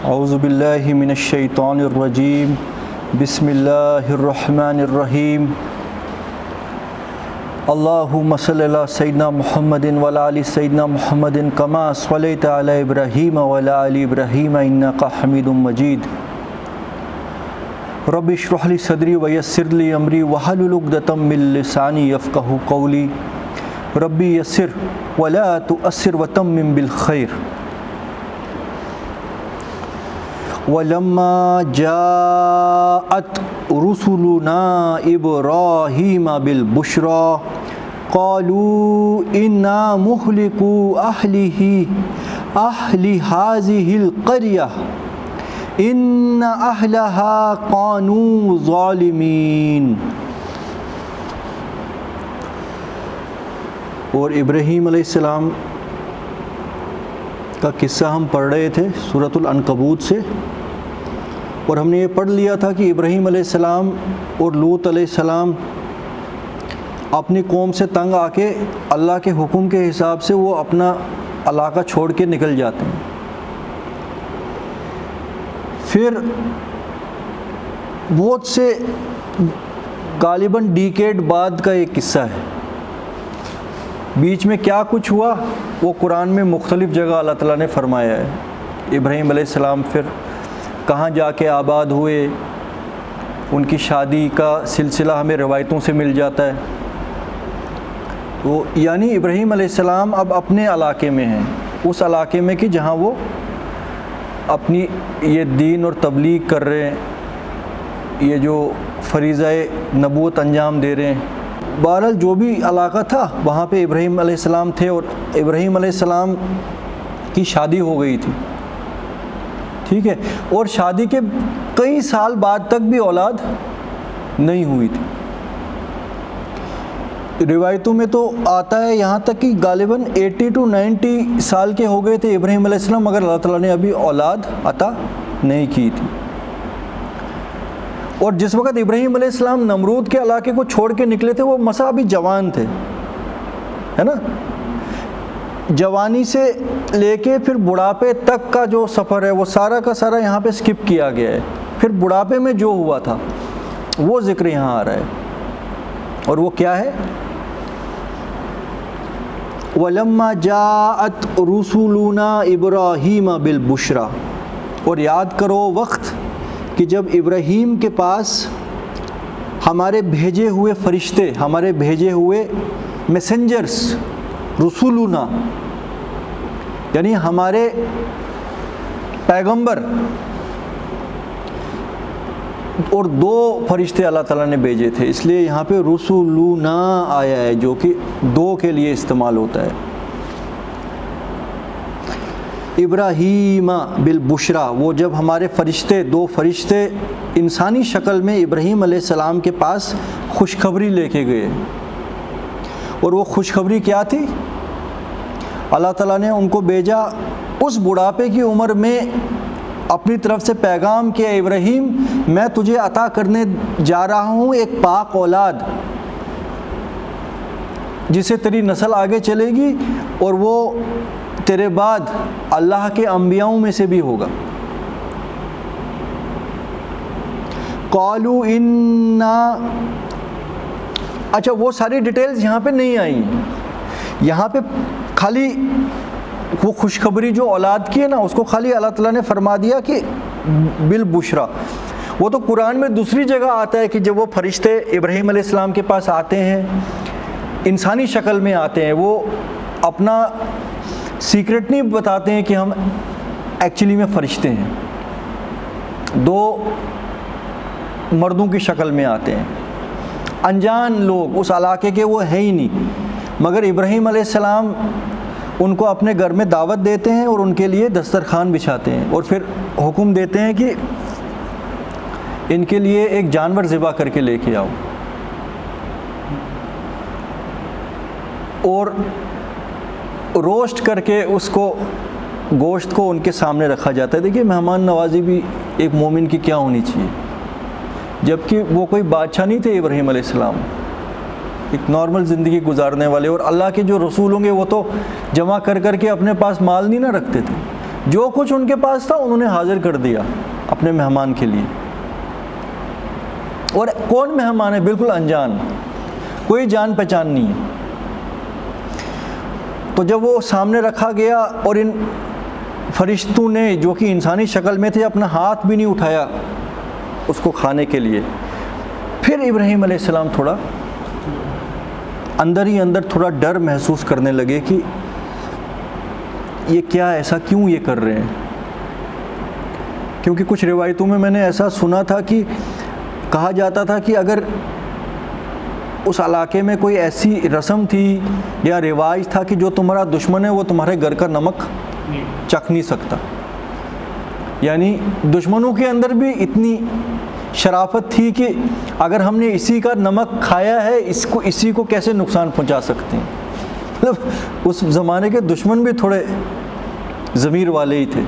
اعوذ باللہ من الشیطان الرجیم بسم اللہ الرحمن الرحیم اللہم صلی علی سیدنا محمد وعلی آل سیدنا محمد کما صلیت علی ابراہیم وعلی آل ابراہیم انک حمید مجید رب اشرح لی صدری ویسر لی امری واحلل عقدۃ من لسانی یفقہوا قولی ربی یسر ولا تؤثر وتمم بالخیر وَلَمَّا جَاءَتْ رُسُلُنَا إِبْرَاهِيمَ بِالْبُشْرَى قَالُوا إِنَّا مُهْلِكُو أَهْلِ هَذِهِ الْقَرْيَةِ إِنَّ أَهْلَهَا كَانُوا ظَالِمِينَ۔ اور ابراہیم علیہ السلام کا قصہ ہم پڑھ رہے تھے سورۃ العنکبوت سے، اور ہم نے یہ پڑھ لیا تھا کہ ابراہیم علیہ السلام اور لوط علیہ السلام اپنی قوم سے تنگ آ کے اللہ کے حکم کے حساب سے وہ اپنا علاقہ چھوڑ کے نکل جاتے ہیں۔ پھر بہت سے غالباً ڈیکیڈ بعد کا ایک قصہ ہے، بیچ میں کیا کچھ ہوا وہ قرآن میں مختلف جگہ اللہ تعالیٰ نے فرمایا ہے۔ ابراہیم علیہ السلام پھر کہاں جا کے آباد ہوئے، ان کی شادی کا سلسلہ ہمیں روایتوں سے مل جاتا ہے۔ تو یعنی ابراہیم علیہ السلام اب اپنے علاقے میں ہیں، اس علاقے میں کہ جہاں وہ اپنی یہ دین اور تبلیغ کر رہے ہیں، یہ جو فریضہ نبوت انجام دے رہے ہیں۔ بہرحال جو بھی علاقہ تھا وہاں پہ ابراہیم علیہ السلام تھے، اور ابراہیم علیہ السلام کی شادی ہو گئی تھی، ٹھیک ہے، اور شادی کے کئی سال بعد تک بھی اولاد نہیں ہوئی تھی۔ روایتوں میں تو آتا ہے یہاں تک کہ غالباً 80 to 90 سال کے ہو گئے تھے ابراہیم علیہ السلام، مگر اللہ تعالیٰ نے ابھی اولاد عطا نہیں کی تھی۔ اور جس وقت ابراہیم علیہ السلام نمرود کے علاقے کو چھوڑ کے نکلے تھے وہ مسا ابھی جوان تھے، ہے نا۔ جوانی سے لے کے پھر بڑھاپے تک کا جو سفر ہے وہ سارا کا سارا یہاں پہ سکپ کیا گیا ہے۔ پھر بڑھاپے میں جو ہوا تھا وہ ذکر یہاں آ رہا ہے، اور وہ کیا ہے؟ وَلَمَّا جَاءَتْ رُسُلُنَا إِبْرَاهِيمَ بِالْبُشْرَى، اور یاد کرو وقت کہ جب ابراہیم کے پاس ہمارے بھیجے ہوئے فرشتے، ہمارے بھیجے ہوئے میسنجرز، رسولنا یعنی ہمارے پیغمبر، اور دو فرشتے اللہ تعالیٰ نے بھیجے تھے، اس لیے یہاں پہ رسولنا آیا ہے جو کہ دو کے لیے استعمال ہوتا ہے۔ ابراہیم بالبشرا، وہ جب ہمارے فرشتے، دو فرشتے انسانی شکل میں ابراہیم علیہ السلام کے پاس خوشخبری لے کے گئے، اور وہ خوشخبری کیا تھی؟ اللہ تعالیٰ نے ان کو بھیجا اس بڑھاپے کی عمر میں اپنی طرف سے پیغام کیا، ابراہیم میں تجھے عطا کرنے جا رہا ہوں ایک پاک اولاد جسے تیری نسل آگے چلے گی، اور وہ تیرے بعد اللہ کے انبیاؤں میں سے بھی ہوگا۔ قالوا انا، اچھا وہ ساری ڈیٹیلز یہاں پہ نہیں آئی ہیں، یہاں پہ خالی وہ خوشخبری جو اولاد کی ہے نا اس کو خالی اللہ تعالیٰ نے فرما دیا کہ بالبشرا۔ وہ تو قرآن میں دوسری جگہ آتا ہے کہ جب وہ فرشتے ابراہیم علیہ السلام کے پاس آتے ہیں، انسانی شکل میں آتے ہیں، وہ اپنا سیکرٹ نہیں بتاتے ہیں کہ ہم ایکچولی میں فرشتے ہیں، دو مردوں کی شکل میں آتے ہیں، انجان لوگ اس علاقے کے وہ ہیں ہی نہیں، مگر ابراہیم علیہ السلام ان کو اپنے گھر میں دعوت دیتے ہیں اور ان کے لیے دسترخوان بچھاتے ہیں، اور پھر حکم دیتے ہیں کہ ان کے لیے ایک جانور ذبح کر کے لے کے آؤ، اور روسٹ کر کے اس کو گوشت کو ان کے سامنے رکھا جاتا ہے۔ دیکھیے مہمان نوازی بھی ایک مومن کی کیا ہونی چاہیے، جبکہ وہ کوئی بادشاہ نہیں تھے ابراہیم علیہ السلام، ایک نارمل زندگی گزارنے والے، اور اللہ کے جو رسول ہوں گے وہ تو جمع کر کر کے اپنے پاس مال نہیں نہ رکھتے تھے، جو کچھ ان کے پاس تھا انہوں نے حاضر کر دیا اپنے مہمان کے لیے. اور کون مہمان ہے؟ بالکل انجان، کوئی جان پہچان نہیں ہے. تو جب وہ سامنے رکھا گیا اور ان فرشتوں نے جو کہ انسانی شکل میں تھے اپنا ہاتھ بھی نہیں اٹھایا اس کو کھانے کے لیے، پھر ابراہیم علیہ السلام تھوڑا اندر ہی اندر تھوڑا ڈر محسوس کرنے لگے کہ یہ کیا، ایسا کیوں یہ کر رہے ہیں. کیونکہ کچھ روایتوں میں نے ایسا سنا تھا کہ کہا جاتا تھا کہ اگر اس علاقے میں کوئی ایسی رسم تھی یا رواج تھا کہ جو تمہارا دشمن ہے وہ تمہارے گھر کا نمک چکھ نہیں سکتا. یعنی دشمنوں کے اندر بھی اتنی شرافت تھی کہ اگر ہم نے اسی کا نمک کھایا ہے اسی کو کیسے نقصان پہنچا سکتے ہیں. مطلب اس زمانے کے دشمن بھی تھوڑے ضمیر والے ہی تھے.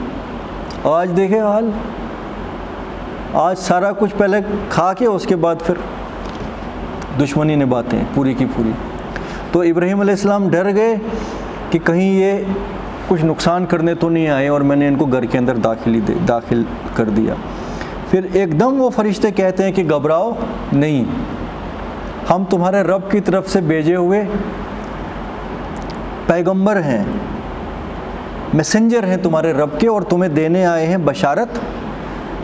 آج دیکھیں حال، آج سارا کچھ پہلے کھا کے اس کے بعد پھر دشمنی نبھاتے ہیں پوری کی پوری. تو ابراہیم علیہ السلام ڈر گئے کہ کہیں یہ کچھ نقصان کرنے تو نہیں آئے اور میں نے ان کو گھر کے اندر داخل کر دیا. پھر ایک دم وہ فرشتے کہتے ہیں کہ گھبراؤ نہیں، ہم تمہارے رب کی طرف سے بھیجے ہوئے پیغمبر ہیں، میسنجر ہیں تمہارے رب کے، اور تمہیں دینے آئے ہیں بشارت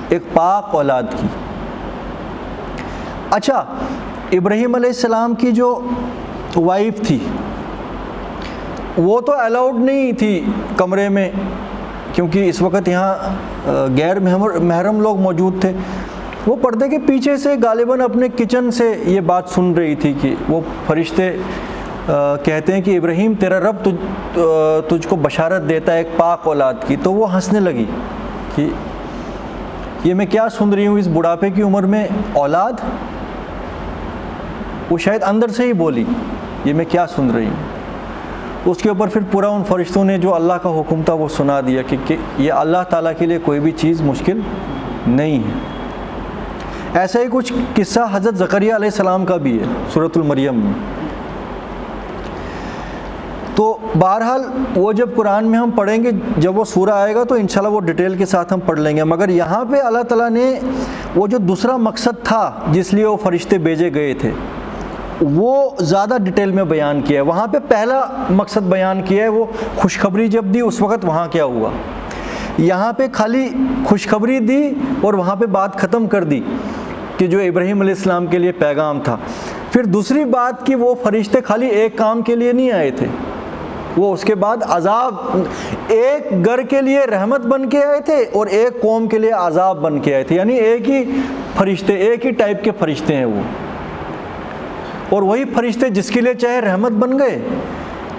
ایک پاک اولاد کی. اچھا، ابراہیم علیہ السلام کی جو وائف تھی وہ تو الاؤڈ نہیں تھی کمرے میں، کیونکہ اس وقت یہاں غیر محرم لوگ موجود تھے. وہ پردے کے پیچھے سے غالباً اپنے کچن سے یہ بات سن رہی تھی کہ وہ فرشتے کہتے ہیں کہ ابراہیم تیرا رب تجھ کو بشارت دیتا ہے ایک پاک اولاد کی. تو وہ ہنسنے لگی کہ یہ میں کیا سن رہی ہوں اس بڑھاپے کی عمر میں اولاد. وہ شاید اندر سے ہی بولی یہ میں کیا سن رہی ہوں. اس کے اوپر پھر پورا ان فرشتوں نے جو اللہ کا حکم تھا وہ سنا دیا کہ یہ اللہ تعالیٰ کے لیے کوئی بھی چیز مشکل نہیں ہے. ایسا ہی کچھ قصہ حضرت زکریا علیہ السلام کا بھی ہے سورۃ المریم میں. تو بہرحال وہ جب قرآن میں ہم پڑھیں گے، جب وہ سورہ آئے گا تو انشاءاللہ وہ ڈیٹیل کے ساتھ ہم پڑھ لیں گے. مگر یہاں پہ اللہ تعالیٰ نے وہ جو دوسرا مقصد تھا جس لیے وہ فرشتے بھیجے گئے تھے وہ زیادہ ڈیٹیل میں بیان کیا ہے. وہاں پہ پہلا مقصد بیان کیا ہے، وہ خوشخبری جب دی اس وقت وہاں کیا ہوا. یہاں پہ خالی خوشخبری دی اور وہاں پہ بات ختم کر دی کہ جو ابراہیم علیہ السلام کے لیے پیغام تھا. پھر دوسری بات کہ وہ فرشتے خالی ایک کام کے لیے نہیں آئے تھے، وہ اس کے بعد عذاب، ایک گھر کے لیے رحمت بن کے آئے تھے اور ایک قوم کے لیے عذاب بن کے آئے تھے. یعنی ایک ہی فرشتے، ایک ہی ٹائپ کے فرشتے ہیں وہ. اور وہی فرشتے جس کے لیے چاہے رحمت بن گئے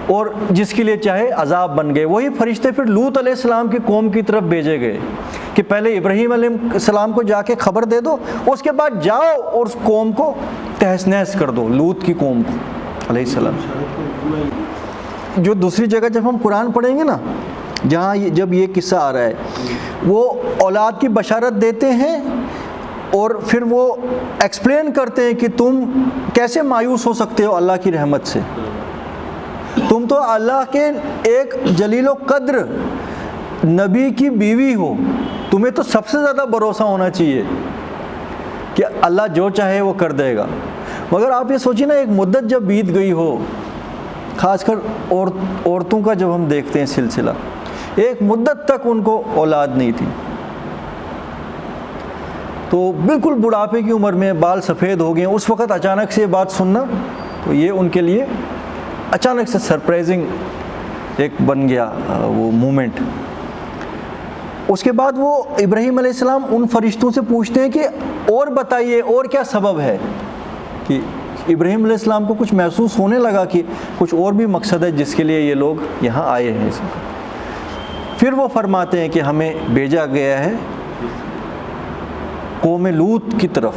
اور جس کے لیے چاہے عذاب بن گئے. وہی فرشتے پھر لوط علیہ السلام کی قوم کی طرف بھیجے گئے کہ پہلے ابراہیم علیہ السلام کو جا کے خبر دے دو، اس کے بعد جاؤ اور اس قوم کو تہس نہس کر دو، لوط کی قوم کو علیہ السلام. جو دوسری جگہ جب ہم قرآن پڑھیں گے نا، جہاں جب یہ قصہ آ رہا ہے، وہ اولاد کی بشارت دیتے ہیں اور پھر وہ ایکسپلین کرتے ہیں کہ تم کیسے مایوس ہو سکتے ہو اللہ کی رحمت سے. تم تو اللہ کے ایک جلیل و قدر نبی کی بیوی ہو، تمہیں تو سب سے زیادہ بھروسہ ہونا چاہیے کہ اللہ جو چاہے وہ کر دے گا. مگر آپ یہ سوچیں نا، ایک مدت جب بیت گئی ہو، خاص کر عورتوں کا جب ہم دیکھتے ہیں سلسلہ، ایک مدت تک ان کو اولاد نہیں تھی، تو بالکل بڑھاپے کی عمر میں بال سفید ہو گئے، اس وقت اچانک سے یہ بات سننا تو یہ ان کے لیے اچانک سے سرپرائزنگ ایک بن گیا وہ مومنٹ. اس کے بعد وہ ابراہیم علیہ السلام ان فرشتوں سے پوچھتے ہیں کہ اور بتائیے اور کیا سبب ہے. کہ ابراہیم علیہ السلام کو کچھ محسوس ہونے لگا کہ کچھ اور بھی مقصد ہے جس کے لیے یہ لوگ یہاں آئے ہیں. پھر وہ فرماتے ہیں کہ ہمیں بھیجا گیا ہے قوم لوط کی طرف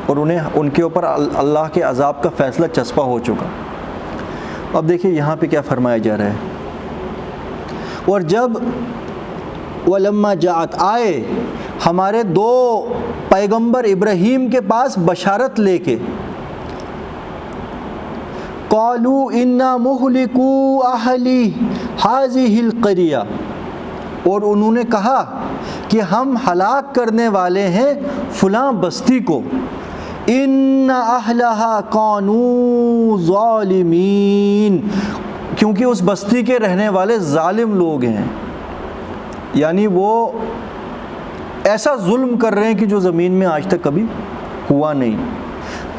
اور ان کے اوپر اللہ کے عذاب کا فیصلہ چسپا ہو چکا. اب دیکھیے یہاں پہ کیا فرمایا جا رہا ہے. اور جب ولما جاءت آئے ہمارے دو پیغمبر ابراہیم کے پاس بشارت لے کے، قالوا انا مہلکو اہلی ہذہ القریہ، اور انہوں نے کہا کہ ہم ہلاک کرنے والے ہیں فلاں بستی کو، ان اہلھا کانوا ظالمین، کیونکہ اس بستی کے رہنے والے ظالم لوگ ہیں، یعنی وہ ایسا ظلم کر رہے ہیں کہ جو زمین میں آج تک کبھی ہوا نہیں۔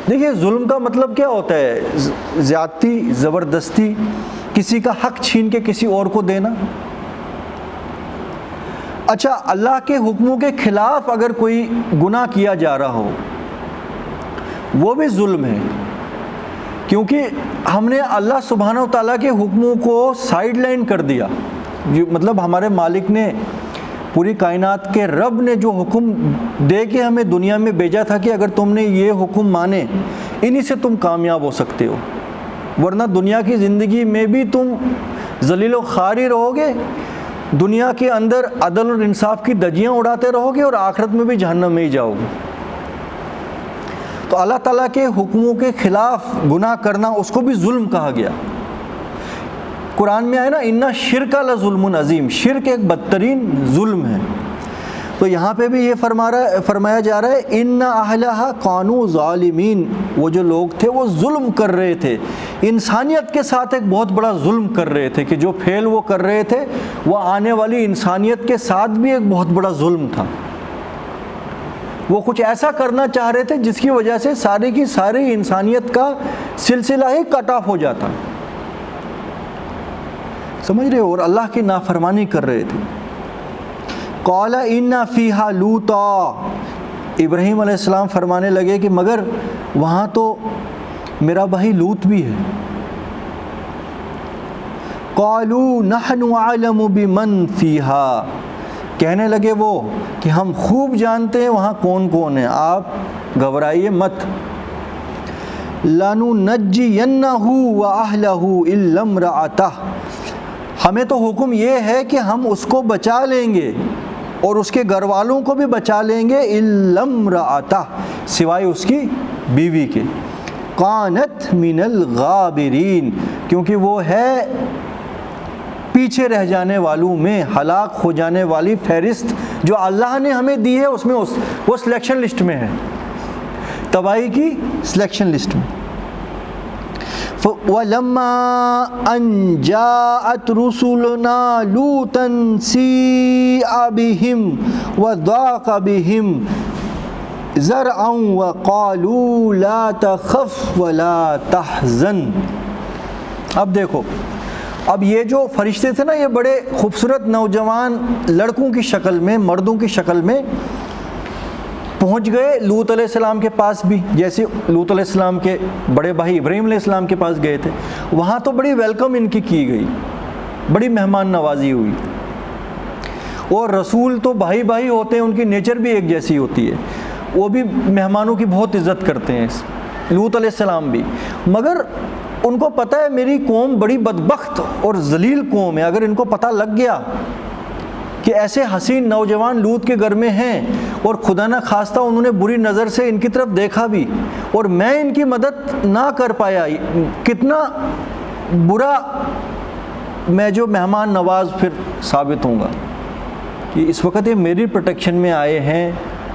دیکھیے ظلم کا مطلب کیا ہوتا ہے؟ زیادتی، زبردستی، کسی کا حق چھین کے کسی اور کو دینا۔ اچھا، اللہ کے حکموں کے خلاف اگر کوئی گناہ کیا جا رہا ہو وہ بھی ظلم ہے، کیونکہ ہم نے اللہ سبحانہ و تعالیٰ کے حکموں کو سائیڈ لائن کر دیا۔ مطلب ہمارے مالک نے، پوری کائنات کے رب نے جو حکم دے کے ہمیں دنیا میں بھیجا تھا کہ اگر تم نے یہ حکم مانے انہی سے تم کامیاب ہو سکتے ہو، ورنہ دنیا کی زندگی میں بھی تم ذلیل و خوار ہی رہو گے، دنیا کے اندر عدل اور انصاف کی دھجیاں اڑاتے رہو گے اور آخرت میں بھی جہنم میں ہی جاؤ گے۔ تو اللہ تعالیٰ کے حکموں کے خلاف گناہ کرنا اس کو بھی ظلم کہا گیا۔ قرآن میں آئے نا ان شرک لظلم عظیم، شرک ایک بدترین ظلم ہے۔ تو یہاں پہ بھی یہ فرمایا جا رہا ہے ان اہلھا کانوا ظالمین، وہ جو لوگ تھے وہ ظلم کر رہے تھے، انسانیت کے ساتھ ایک بہت بڑا ظلم کر رہے تھے، کہ جو فعل وہ کر رہے تھے وہ آنے والی انسانیت کے ساتھ بھی ایک بہت بڑا ظلم تھا۔ وہ کچھ ایسا کرنا چاہ رہے تھے جس کی وجہ سے ساری کی ساری انسانیت کا سلسلہ ہی کٹ آف ہو جاتا، سمجھ رہے ہو، اور اللہ کی نافرمانی کر رہے تھے۔ قال ان فیہا لوطا، ابراہیم علیہ السلام فرمانے لگے کہ مگر وہاں تو میرا بھائی لوط بھی ہے۔ قالوا نحن اعلم بمن فیہا، کہنے لگے وہ کہ ہم خوب جانتے ہیں وہاں کون کون ہیں، آپ گھبرائیے مت۔ لَنُنَجِّيَنَّهُ وَأَهْلَهُ إِلَّا امْرَأَتَهُ، ہمیں تو حکم یہ ہے کہ ہم اس کو بچا لیں گے اور اس کے گھر والوں کو بھی بچا لیں گے، إِلَّا امْرَأَتَهُ، سوائے اس کی بیوی کے، كَانَتْ مِنَ الْغَابِرِينَ، کیونکہ وہ ہے پیچھے رہ جانے والوں میں، ہلاک ہو جانے والی فہرست جو اللہ نے ہمیں دی ہے اس میں وہ سلیکشن لسٹ میں ہے، تباہی کی سلیکشن لسٹ میں۔ وَلَمَّا أَن جَاءَتْ رُسُلُنَا لُوطًا سِيءَ بِهِمْ وَضَاقَ بِهِمْ ذَرْعًا وَقَالُوا لَا تَخَفْ وَلَا تَحْزَنْ۔ اب دیکھو، اب یہ جو فرشتے تھے نا، یہ بڑے خوبصورت نوجوان لڑکوں کی شکل میں، مردوں کی شکل میں پہنچ گئے لوط علیہ السلام کے پاس بھی، جیسے لوط علیہ السلام کے بڑے بھائی ابراہیم علیہ السلام کے پاس گئے تھے، وہاں تو بڑی ویلکم ان کی گئی، بڑی مہمان نوازی ہوئی۔ اور رسول تو بھائی بھائی ہوتے ہیں، ان کی نیچر بھی ایک جیسی ہوتی ہے، وہ بھی مہمانوں کی بہت عزت کرتے ہیں، لوط علیہ السلام بھی، مگر ان کو پتہ ہے میری قوم بڑی بدبخت اور ذلیل قوم ہے، اگر ان کو پتہ لگ گیا کہ ایسے حسین نوجوان لوط کے گھر میں ہیں اور خدا نہ خواستہ انہوں نے بری نظر سے ان کی طرف دیکھا بھی اور میں ان کی مدد نہ کر پایا، کتنا برا میں جو مہمان نواز پھر ثابت ہوں گا، کہ اس وقت یہ میری پروٹیکشن میں آئے ہیں،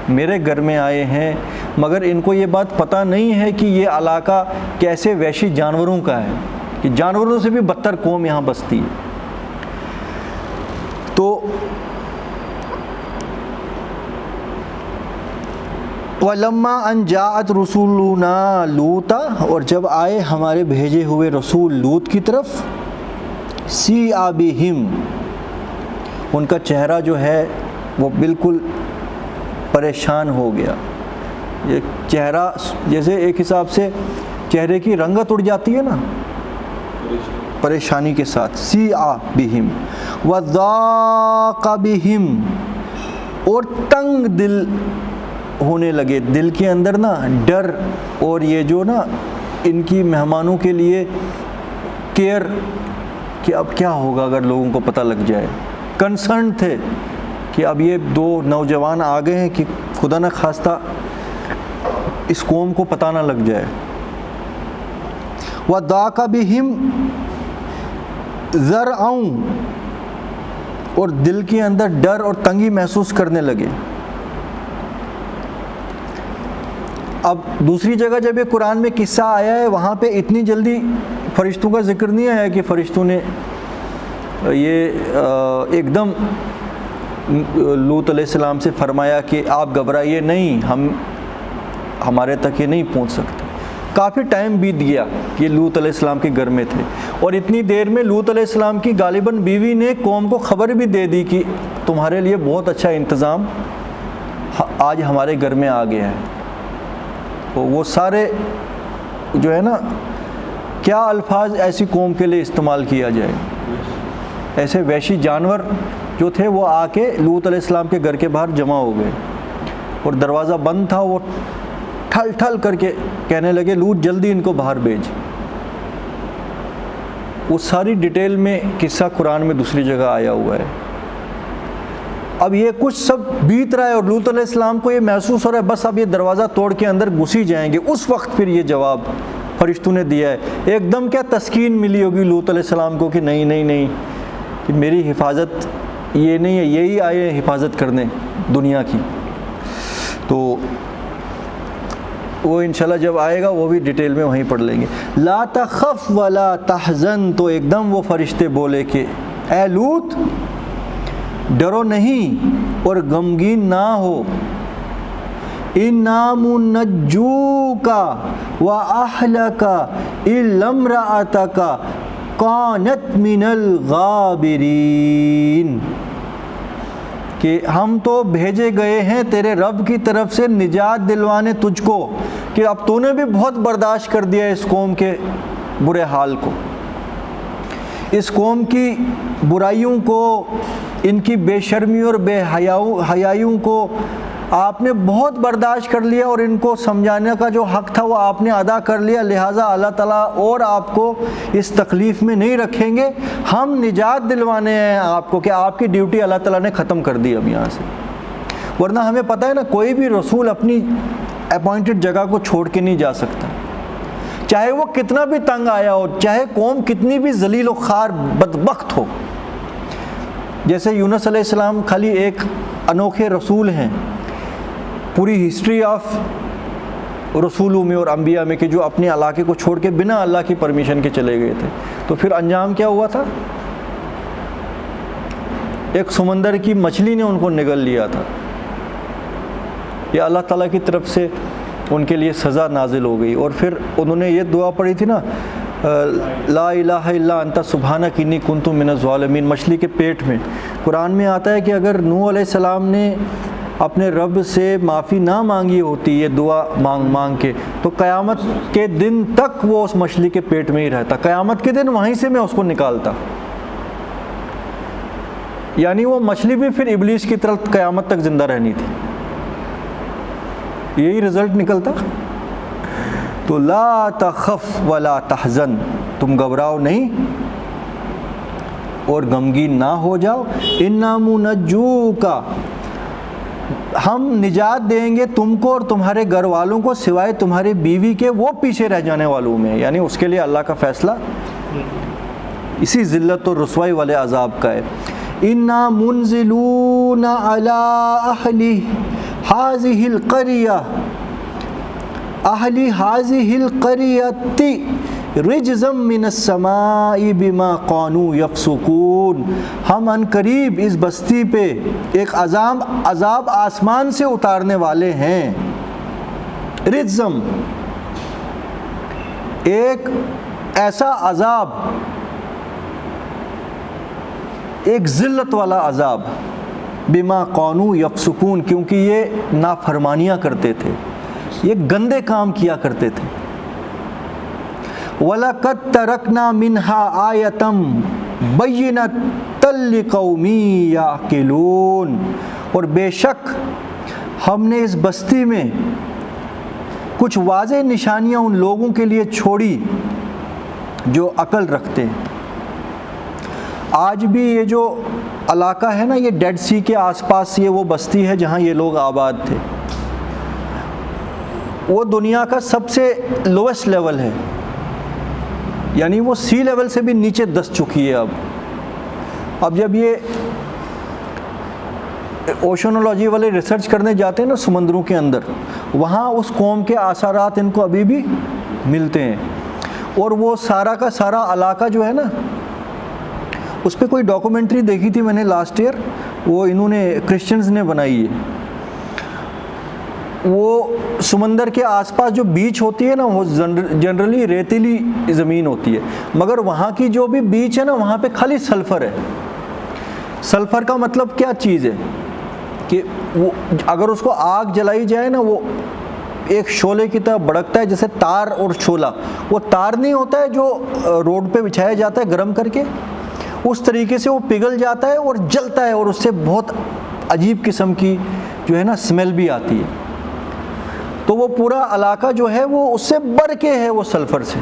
میرے گھر میں آئے ہیں، مگر ان کو یہ بات پتہ نہیں ہے کہ یہ علاقہ کیسے وحشی جانوروں کا ہے، کہ جانوروں سے بھی بدتر قوم یہاں بستی ہے۔ تو وَلَمَّا أَن جَاءَتْ رُسُلُنَا لُوطًا، اور جب آئے ہمارے بھیجے ہوئے رسول لوط کی طرف، سِیءَ بِهِمْ، ان کا چہرہ جو ہے وہ بالکل پریشان ہو گیا، یہ چہرہ جیسے ایک حساب سے چہرے کی رنگت اڑ جاتی ہے نا، پریشانی کے ساتھ، سِیءَ بِهِمْ وَضَاقَ بِهِمْ، اور تنگ دل ہونے لگے، دل کے اندر نا ڈر اور یہ جو نا ان کی مہمانوں کے لیے کیئر کہ اب کیا ہوگا اگر لوگوں کو پتہ لگ جائے، کنسرن تھے کہ اب یہ دو نوجوان آ گئے ہیں کہ خدا نہ خواستہ اس قوم کو پتہ نہ لگ جائے۔ وَضَاقَ بِهِمْ ذَرْعًا، اور دل کے اندر ڈر اور تنگی محسوس کرنے لگے۔ اب دوسری جگہ جب یہ قرآن میں قصہ آیا ہے وہاں پہ اتنی جلدی فرشتوں کا ذکر نہیں آیا کہ فرشتوں نے یہ ایک دم لوط علیہ السلام سے فرمایا کہ آپ گھبرائیے نہیں، ہمارے تک یہ نہیں پہنچ سکتے۔ کافی ٹائم بیت گیا کہ لوط علیہ السلام کے گھر میں تھے، اور اتنی دیر میں لوط علیہ السلام کی غالباً بیوی نے قوم کو خبر بھی دے دی کہ تمہارے لیے بہت اچھا انتظام آج ہمارے گھر میں آ گیا ہے۔ تو وہ سارے جو ہے نا، کیا الفاظ ایسی قوم کے لیے استعمال کیا جائے، ایسے وحشی جانور جو تھے وہ آ کے لوط علیہ السلام کے گھر کے باہر جمع ہو گئے، اور دروازہ بند تھا، وہ ٹھل ٹھل کر کے کہنے لگے لوط جلدی ان کو باہر بھیج۔ وہ ساری ڈیٹیل میں قصہ قرآن میں دوسری جگہ آیا ہوا ہے۔ اب یہ کچھ سب بیت رہا ہے اور لوط علیہ السلام کو یہ محسوس ہو رہا ہے بس اب یہ دروازہ توڑ کے اندر گھس ہی جائیں گے۔ اس وقت پھر یہ جواب فرشتوں نے دیا ہے، ایک دم کیا تسکین ملی ہوگی لوط علیہ السلام کو کہ نہیں نہیں نہیں، کہ میری حفاظت یہ نہیں ہے، یہی آئے حفاظت کرنے دنیا کی۔ تو وہ انشاءاللہ جب آئے گا وہ بھی ڈیٹیل میں وہیں پڑھ لیں گے۔ لا تخف ولا تحزن، تو ایک دم وہ فرشتے بولے کہ اے لوط ڈرو نہیں اور غمگین نہ ہو، اِنَّا مُنَجُّوكَ وَأَهْلَكَ إِلَّا امْرَأَتَكَ كَانَتْ مِنَ الْغَابِرِينَ، کہ ہم تو بھیجے گئے ہیں تیرے رب کی طرف سے نجات دلوانے تجھ کو، کہ اب تو نے بھی بہت برداشت کر دیا اس قوم کے برے حال کو، اس قوم کی برائیوں کو، ان کی بے شرمی اور بے حیائیوں کو آپ نے بہت برداشت کر لیا، اور ان کو سمجھانے کا جو حق تھا وہ آپ نے ادا کر لیا، لہٰذا اللہ تعالیٰ اور آپ کو اس تکلیف میں نہیں رکھیں گے، ہم نجات دلوانے ہیں آپ کو، کہ آپ کی ڈیوٹی اللہ تعالیٰ نے ختم کر دی اب یہاں سے۔ ورنہ ہمیں پتہ ہے نا کوئی بھی رسول اپنی اپوائنٹڈ جگہ کو چھوڑ کے نہیں جا سکتا، چاہے وہ کتنا بھی تنگ آیا ہو، چاہے قوم کتنی بھی ذلیل و خوار بدبخت ہو۔ جیسے یونس علیہ السلام خالی ایک انوکھے رسول ہیں پوری ہسٹری آف رسولوں میں اور انبیاء میں، کہ جو اپنے علاقے کو چھوڑ کے بنا اللہ کی پرمیشن کے چلے گئے تھے۔ تو پھر انجام کیا ہوا تھا؟ ایک سمندر کی مچھلی نے ان کو نگل لیا تھا۔ یہ اللہ تعالیٰ کی طرف سے ان کے لیے سزا نازل ہو گئی، اور پھر انہوں نے یہ دعا پڑھی تھی نا، لا الہ الا انت سبحانک انی کنت من الظالمین، مچھلی کے پیٹ میں۔ قرآن میں آتا ہے کہ اگر نوح علیہ السلام نے اپنے رب سے معافی نہ مانگی ہوتی یہ دعا مانگ کے، تو قیامت کے دن تک وہ اس مچھلی کے پیٹ میں ہی رہتا، قیامت کے دن وہیں سے میں اس کو نکالتا، یعنی وہ مچھلی بھی پھر ابلیس کی طرف قیامت تک زندہ رہنی تھی، یہی رزلٹ نکلتا۔ تو لا تخف ولا تحزن، تم گھبراؤ نہیں اور غمگین نہ ہو جاؤ، اِنَّا مُنَجُّوكَ، ہم نجات دیں گے تم کو اور تمہارے گھر والوں کو سوائے تمہاری بیوی کے، وہ پیچھے رہ جانے والوں میں، یعنی اس کے لیے اللہ کا فیصلہ اسی ذلت اور رسوائی والے عذاب کا ہے۔ اِنَّا مُنزِلُونَ عَلَىٰ أَهْلِ هَٰذِهِ الْقَرْيَةِ أَهْلِ هَٰذِهِ الْقَرْيَةِ رِجْزًا مِّنَ السَّمَاءِ بِمَا كَانُوا يَفْسُقُونَ، ہم ان قریب اس بستی پہ ایک عذاب آسمان سے اتارنے والے ہیں۔ رِجْزًا، ایک ایسا عذاب، ایک ذلت والا عذاب، بِمَا كَانُوا يَفْسُقُونَ، کیونکہ یہ نافرمانیاں کرتے تھے، یہ گندے کام کیا کرتے تھے۔ وَلَقَدْ تَرَكْنَا مِنْهَا آيَةً بَيِّنَةً لِقَوْمٍ يَعْقِلُونَ، اور بے شک ہم نے اس بستی میں کچھ واضح نشانیاں ان لوگوں کے لیے چھوڑی جو عقل رکھتے ہیں۔ آج بھی یہ جو علاقہ ہے نا، یہ ڈیڈ سی کے آس پاس یہ وہ بستی ہے جہاں یہ لوگ آباد تھے، وہ دنیا کا سب سے لویسٹ لیول ہے، یعنی وہ سی لیول سے بھی نیچے دس چکی ہے۔ اب جب یہ اوشنولوجی والے ریسرچ کرنے جاتے ہیں نا سمندروں کے اندر، وہاں اس قوم کے آثارات ان کو ابھی بھی ملتے ہیں. اور وہ سارا کا سارا علاقہ جو ہے نا، اس پہ کوئی ڈاکومنٹری دیکھی تھی میں نے لاسٹ ایئر، وہ انہوں نے کرسچنز نے بنائی ہے. وہ سمندر کے آس پاس جو بیچ ہوتی ہے نا، وہ جنرلی ریتیلی زمین ہوتی ہے، مگر وہاں کی جو بھی بیچ ہے نا، وہاں پہ خالی سلفر ہے. سلفر کا مطلب کیا چیز ہے کہ وہ اگر اس کو آگ جلائی جائے نا، وہ ایک شعلے کی طرح بھڑکتا ہے، جیسے تار اور شعلہ. وہ تار نہیں ہوتا ہے جو روڈ پہ بچھایا جاتا ہے گرم کر کے، اس طریقے سے وہ پگھل جاتا ہے اور جلتا ہے، اور اس سے بہت عجیب قسم کی جو ہے نا اسمیل بھی آتی ہے. تو وہ پورا علاقہ جو ہے وہ اس سے بھر کے ہے، وہ سلفر سے.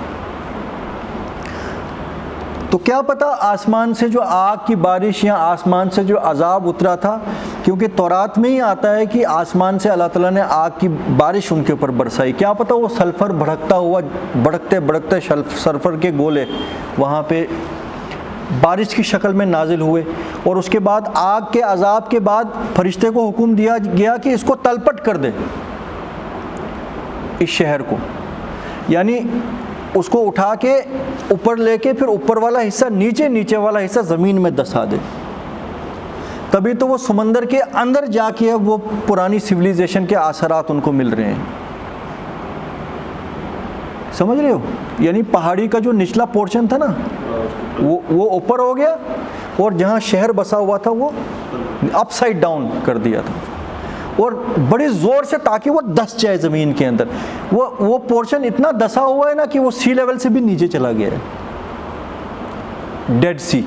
تو کیا پتہ آسمان سے جو آگ کی بارش یا آسمان سے جو عذاب اترا تھا، کیونکہ تورات میں ہی آتا ہے کہ آسمان سے اللہ تعالیٰ نے آگ کی بارش ان کے اوپر برسائی. کیا پتہ وہ سلفر بھڑکتا ہوا، بھڑکتے بھڑکتے سلفر کے گولے وہاں پہ بارش کی شکل میں نازل ہوئے، اور اس کے بعد آگ کے عذاب کے بعد فرشتے کو حکم دیا گیا کہ اس کو تلپٹ کر دے، اس شہر کو. یعنی اس کو اٹھا کے اوپر لے کے پھر اوپر والا حصہ نیچے، نیچے والا حصہ زمین میں دسا دے. تبھی تو وہ سمندر کے اندر جا کے وہ پرانی سویلائزیشن کے اثرات ان کو مل رہے ہیں. سمجھ رہے ہو؟ یعنی پہاڑی کا جو نچلا پورشن تھا نا، وہ اوپر ہو گیا، اور جہاں شہر بسا ہوا تھا وہ اپ سائڈ ڈاؤن کر دیا تھا، اور بڑی زور سے تاکہ وہ دس جائے زمین کے اندر. وہ پورشن اتنا دسا ہوا ہے نا کہ وہ سی لیول سے بھی نیچے چلا گیا ہے. ڈیڈ سی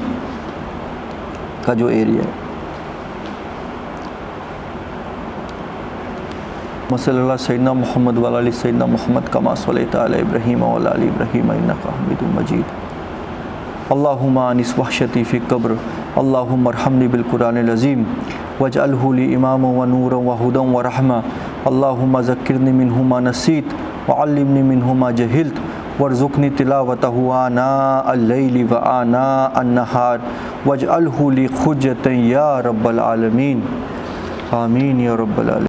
کا جو ایریا ہے. صلی اللہ سیدنا محمد وعلی آل سیدنا محمد کما صلیت علی ابراہیم وعلی آل ابراہیم انک حمید مجید. اللہم انس وحشتی فی القبر، اللہم ارحمنی بالقرآن العظیم واجعلہ لی اماما ونورا وہدی ورحمہ. اللہم ذکرنی منہ ما نسیت وعلمنی منہ ما جہلت وارزقنی تلاوتہ آناء اللیل وآناء النہار واجعلہ لی حجۃ یا رب العالمین. آمین یا رب العالمین.